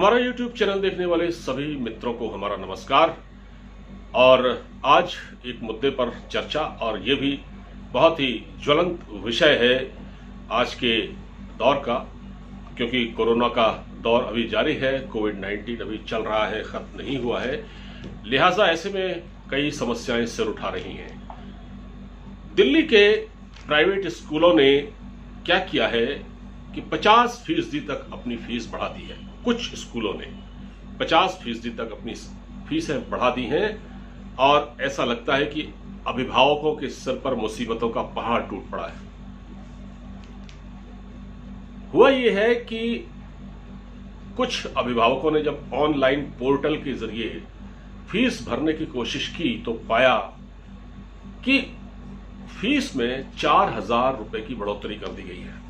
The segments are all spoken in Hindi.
हमारा YouTube चैनल देखने वाले सभी मित्रों को हमारा नमस्कार। और आज एक मुद्दे पर चर्चा, और ये भी बहुत ही ज्वलंत विषय है आज के दौर का, क्योंकि कोरोना का दौर अभी जारी है, कोविड-19 अभी चल रहा है, खत्म नहीं हुआ है। लिहाजा ऐसे में कई समस्याएं सिर उठा रही हैं। दिल्ली के प्राइवेट स्कूलों ने क्या किया है कि 50% तक अपनी फीस बढ़ा दी है। कुछ स्कूलों ने 50% तक अपनी फीसें बढ़ा दी हैं, और ऐसा लगता है कि अभिभावकों के सिर पर मुसीबतों का पहाड़ टूट पड़ा है। हुआ यह है कि कुछ अभिभावकों ने जब ऑनलाइन पोर्टल के जरिए फीस भरने की कोशिश की तो पाया कि फीस में 4,000 रुपए की बढ़ोतरी कर दी गई है।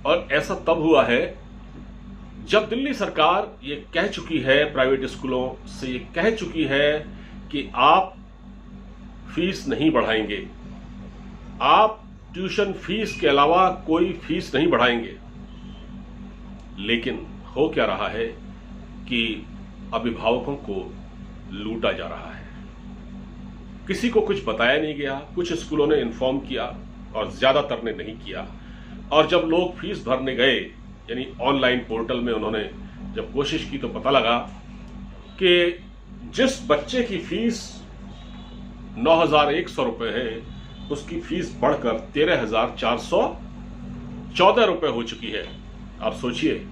और ऐसा तब हुआ है जब दिल्ली सरकार ये कह चुकी है, प्राइवेट स्कूलों से ये कह चुकी है कि आप फीस नहीं बढ़ाएंगे, आप ट्यूशन फीस के अलावा कोई फीस नहीं बढ़ाएंगे। लेकिन हो क्या रहा है कि अभिभावकों को लूटा जा रहा है। किसी को कुछ बताया नहीं गया, कुछ स्कूलों ने इन्फॉर्म किया और ज्यादातर ने नहीं किया। और जब लोग फीस भरने गए, यानी ऑनलाइन पोर्टल में उन्होंने जब कोशिश की, तो पता लगा कि जिस बच्चे की फीस 9,100 रुपए है, उसकी फीस बढ़कर 13,414 रुपए हो चुकी है। आप सोचिए,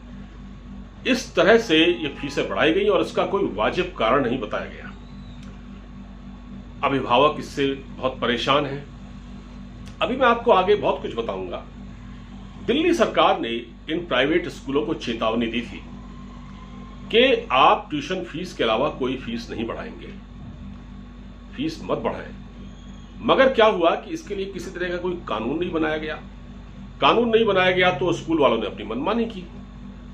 इस तरह से ये फीसें बढ़ाई गई और इसका कोई वाजिब कारण नहीं बताया गया। अभिभावक इससे बहुत परेशान हैं। अभी मैं आपको आगे बहुत कुछ बताऊंगा। दिल्ली सरकार ने इन प्राइवेट स्कूलों को चेतावनी दी थी कि आप ट्यूशन फीस के अलावा कोई फीस नहीं बढ़ाएंगे, फीस मत बढ़ाएं। मगर क्या हुआ कि इसके लिए किसी तरह का कोई कानून नहीं बनाया गया। कानून नहीं बनाया गया तो स्कूल वालों ने अपनी मनमानी की।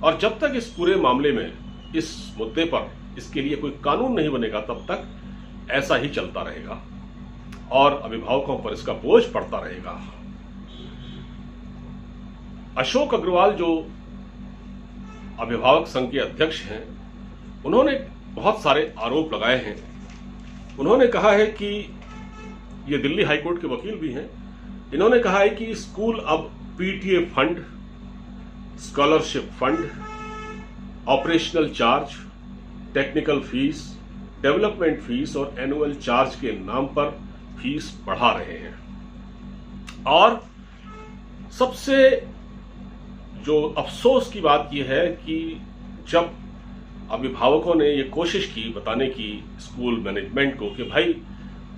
और जब तक इस पूरे मामले में, इस मुद्दे पर इसके लिए कोई कानून नहीं बनेगा, तब तक ऐसा ही चलता रहेगा और अभिभावकों पर इसका बोझ पड़ता रहेगा। अशोक अग्रवाल, जो अभिभावक संघ के अध्यक्ष हैं, उन्होंने बहुत सारे आरोप लगाए हैं। उन्होंने कहा है कि ये दिल्ली हाईकोर्ट के वकील भी हैं। इन्होंने कहा है कि स्कूल अब PTA fund, scholarship fund, operational charge, technical fees, development fees और एनुअल चार्ज के नाम पर फीस बढ़ा रहे हैं। और सबसे जो अफसोस की बात यह है कि जब अभिभावकों ने ये कोशिश की बताने की स्कूल मैनेजमेंट को कि भाई,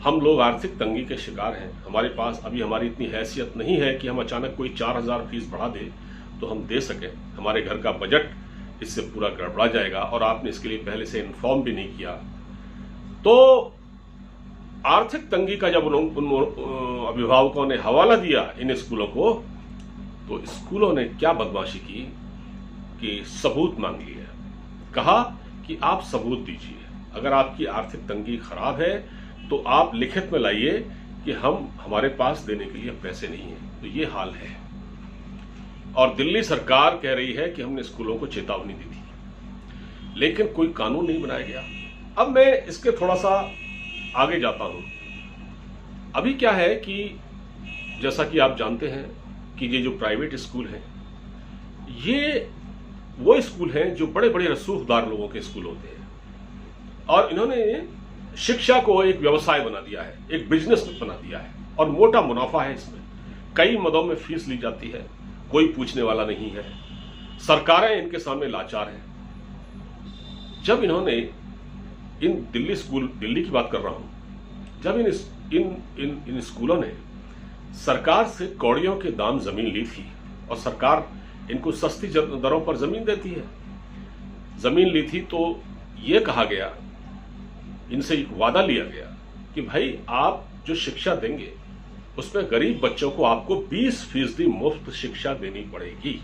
हम लोग आर्थिक तंगी के शिकार हैं, हमारे पास अभी हमारी इतनी हैसियत नहीं है कि हम अचानक कोई 4,000 फीस बढ़ा दे तो हम दे सकें, हमारे घर का बजट इससे पूरा गड़बड़ा जाएगा, और आपने इसके लिए पहले से इन्फॉर्म भी नहीं किया। तो आर्थिक तंगी का जब उन अभिभावकों ने हवाला दिया इन स्कूलों को, तो स्कूलों ने क्या बदमाशी की कि सबूत मांग लिया। कहा कि आप सबूत दीजिए, अगर आपकी आर्थिक तंगी खराब है तो आप लिखित में लाइए कि हमारे पास देने के लिए पैसे नहीं है। तो ये हाल है। और दिल्ली सरकार कह रही है कि हमने स्कूलों को चेतावनी दी थी, लेकिन कोई कानून नहीं बनाया गया। अब मैं इसके थोड़ा सा आगे जाता हूं। अभी क्या है कि जैसा कि आप जानते हैं कि ये जो प्राइवेट स्कूल हैं, ये वो स्कूल हैं जो बड़े बड़े रसूखदार लोगों के स्कूल होते हैं, और इन्होंने शिक्षा को एक व्यवसाय बना दिया है, एक बिजनेस बना दिया है, और मोटा मुनाफा है इसमें। कई मदों में फीस ली जाती है, कोई पूछने वाला नहीं है, सरकारें इनके सामने लाचार हैं। जब इन्होंने इन दिल्ली की बात कर रहा हूं, जब इन स्कूलों ने सरकार से कौड़ियों के दाम जमीन ली थी, और सरकार इनको सस्ती दरों पर जमीन देती है, जमीन ली थी, तो ये कहा गया, इनसे एक वादा लिया गया कि भाई, आप जो शिक्षा देंगे उसमें गरीब बच्चों को आपको 20% मुफ्त शिक्षा देनी पड़ेगी।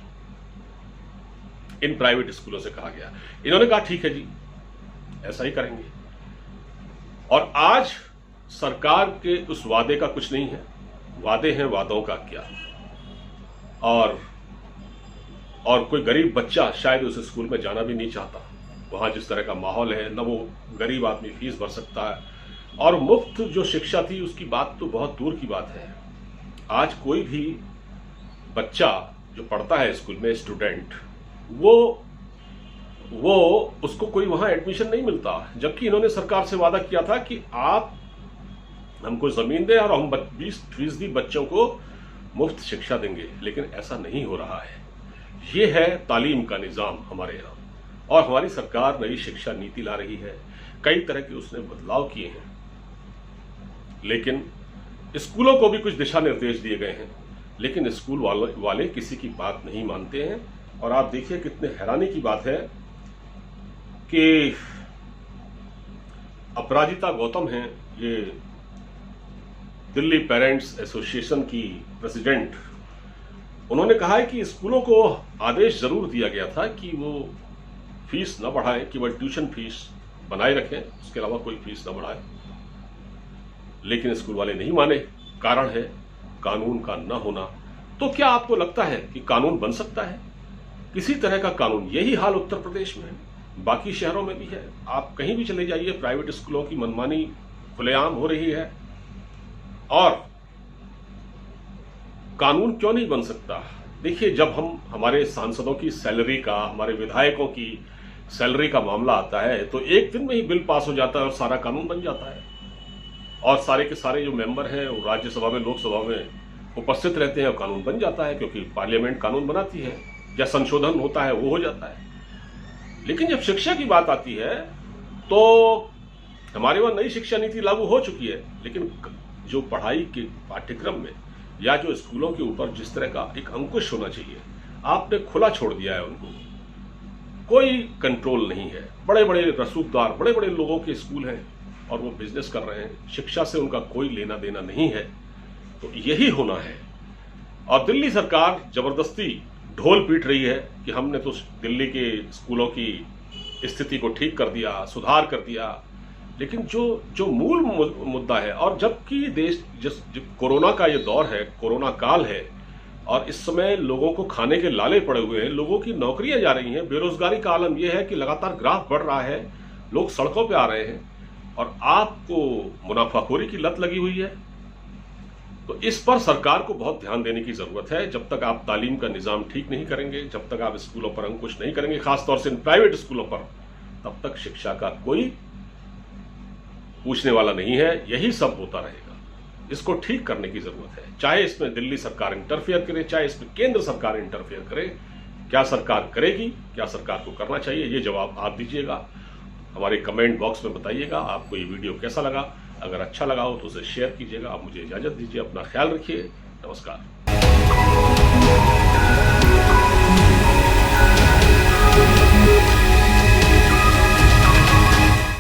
इन प्राइवेट स्कूलों से कहा गया। इन्होंने कहा ठीक है जी, ऐसा ही करेंगे। और आज सरकार के उस वादे का कुछ नहीं है। वादे हैं, वादों का क्या। और कोई गरीब बच्चा शायद उस स्कूल में जाना भी नहीं चाहता। वहाँ जिस तरह का माहौल है, न वो गरीब आदमी फीस भर सकता है, और मुफ्त जो शिक्षा थी उसकी बात तो बहुत दूर की बात है। आज कोई भी बच्चा जो पढ़ता है स्कूल में, स्टूडेंट, वो उसको कोई वहाँ एडमिशन नहीं मिलता, जबकि इन्होंने सरकार से वादा किया था कि आप हमको ज़मीन दें और हम 20% बच्चों को मुफ्त शिक्षा देंगे, लेकिन ऐसा नहीं हो रहा है। ये है तालीम का निज़ाम हमारे यहाँ, और हमारी सरकार नई शिक्षा नीति ला रही है, कई तरह के उसने बदलाव किए हैं, लेकिन स्कूलों को भी कुछ दिशा निर्देश दिए गए हैं, लेकिन स्कूल वाले किसी की बात नहीं मानते हैं। और आप देखिए कितने हैरानी की बात है कि अपराजिता गौतम हैं, ये दिल्ली पेरेंट्स एसोसिएशन की प्रेसिडेंट, उन्होंने कहा है कि स्कूलों को आदेश जरूर दिया गया था कि वो फीस न बढ़ाएं, केवल ट्यूशन फीस बनाए रखें, उसके अलावा कोई फीस न बढ़ाएं, लेकिन स्कूल वाले नहीं माने। कारण है कानून का न होना। तो क्या आपको लगता है कि कानून बन सकता है किसी तरह का कानून? यही हाल उत्तर प्रदेश में है, बाकी शहरों में भी है। आप कहीं भी चले जाइए, प्राइवेट स्कूलों की मनमानी खुलेआम हो रही है, और कानून क्यों नहीं बन सकता? देखिए, जब हमारे सांसदों की सैलरी का, हमारे विधायकों की सैलरी का मामला आता है, तो एक दिन में ही बिल पास हो जाता है और सारा कानून बन जाता है, और सारे के सारे जो मेंबर हैं वो राज्यसभा में, लोकसभा में उपस्थित रहते हैं और कानून बन जाता है, क्योंकि पार्लियामेंट कानून बनाती है, या संशोधन होता है वो हो जाता है। लेकिन जब शिक्षा की बात आती है तो हमारे वहां नई शिक्षा नीति लागू हो चुकी है, लेकिन जो पढ़ाई के पाठ्यक्रम में या जो स्कूलों के ऊपर जिस तरह का एक अंकुश होना चाहिए, आपने खुला छोड़ दिया है उनको। कोई कंट्रोल नहीं है। बड़े बड़े रसूखदार, बड़े बड़े लोगों के स्कूल हैं और वो बिजनेस कर रहे हैं, शिक्षा से उनका कोई लेना देना नहीं है। तो यही होना है। और दिल्ली सरकार जबरदस्ती ढोल पीट रही है कि हमने तो दिल्ली के स्कूलों की स्थिति को ठीक कर दिया, सुधार कर दिया, लेकिन जो मूल मुद्दा है, और जबकि देश जब कोरोना का ये दौर है, कोरोना काल है, और इस समय लोगों को खाने के लाले पड़े हुए हैं, लोगों की नौकरियां जा रही हैं, बेरोजगारी का आलम यह है कि लगातार ग्राफ बढ़ रहा है, लोग सड़कों पे आ रहे हैं, और आपको मुनाफाखोरी की लत लगी हुई है। तो इस पर सरकार को बहुत ध्यान देने की जरूरत है। जब तक आप तालीम का निजाम ठीक नहीं करेंगे, जब तक आप स्कूलों पर अंकुश नहीं करेंगे, खासतौर से इन प्राइवेट स्कूलों पर, तब तक शिक्षा का कोई पूछने वाला नहीं है। यही सब होता रहेगा। इसको ठीक करने की जरूरत है, चाहे इसमें दिल्ली सरकार इंटरफेयर करे, चाहे इसमें केंद्र सरकार इंटरफेयर करे। क्या सरकार करेगी, क्या सरकार को करना चाहिए, ये जवाब आप दीजिएगा। हमारे कमेंट बॉक्स में बताइएगा आपको ये वीडियो कैसा लगा। अगर अच्छा लगा हो तो उसे शेयर कीजिएगा। आप मुझे इजाजत दीजिए, अपना ख्याल रखिए। नमस्कार।